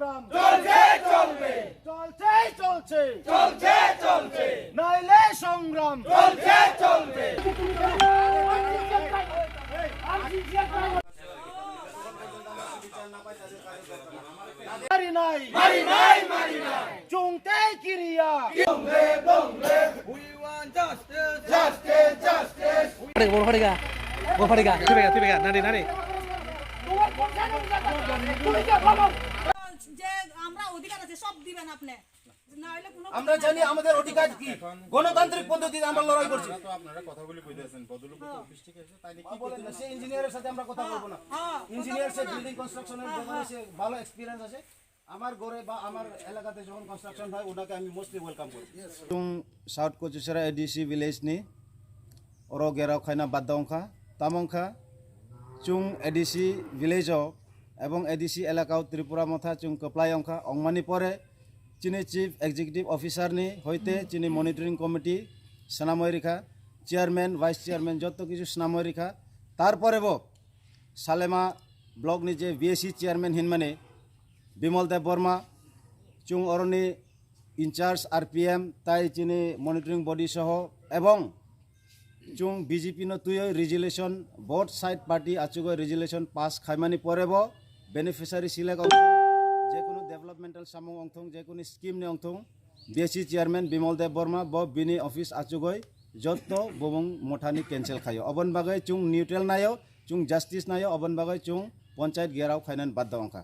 সংগ্রাম চলছে চলবে চলছে চলছে চলছে চলবে নাইলে সংগ্রাম চলছে চলবে মারি নাই মারি নাই মারি নাই চুংতে কিরিয়া বংলে বংলে we want justice justice justice Mau fariga. Tiba, nari. যে আমরা অধিকার আছে সব দিবেন আপনি না হলে কোনো আমরা জানি আমাদের অধিকার কি গণতান্ত্রিক পদ্ধতিতে আমরা লড়াই করছি তো আপনারা কথা বলে কইতেছেন বদলুপুর অফিস থেকে এসে তাই কি বলেন না, সে ইঞ্জিনিয়ারের সাথে আমরা কথা বলবো না ইঞ্জিনিয়ার সে বিল্ডিং কনস্ট্রাকশনের ব্যাপারে সে ভালো এক্সপেরিয়েন্স আছে আমার ঘরে বা আমার এলাকাতে যখন কনস্ট্রাকশন হয় ওটাকে আমি মোস্টলি ওয়েলকাম করি tung South Kochusara ADC village ni oro gerau khaina badongkha tamongkha chung ADC village o এবং ADC এলাকাও ত্রিপুরা মথা chung কপ্লাই অংখা অংমানি পরে চিনি চিফ এক্সিকিউটিভ অফিসার নি হইতে চিনি মনিটরিং কমিটি স্নাময় রেখা চেয়ারম্যান ভাইস চেয়ারম্যান যত কিছু স্নাময় রেখা তারপরে সালেমা ব্লক নি যে বিএসি চেয়ারম্যান হিনমানে বিমল দেব বর্মা চুং অরণি ইনচার্জ আরপিএম তাই চিনি মনিটরিং বডি সহ এবং চুং বিজেপি তুই রেজুলেশন বোর্ড সাইড পার্টি আচুগৈ রেজুলেশন পাস খাইমানি পরে বেনিফিসারি সিলেক্ট যে কোনো ডেভেলপমেন্টাল সামং অংথং যে কোনো স্কিম নি অংথং বিএসি চেয়ারম্যান বিমল দেব বর্মা বিনি অফিস আচুগৈ যত ববং মঠানি ক্যান্সেল খায় অবন বাগৈ চুং নিউট্রেল নাयो চুং জাস্টিস নাयो অবন বাগৈ চুং পঞ্চায়েত গেরাও খাইনান বাদ অংখা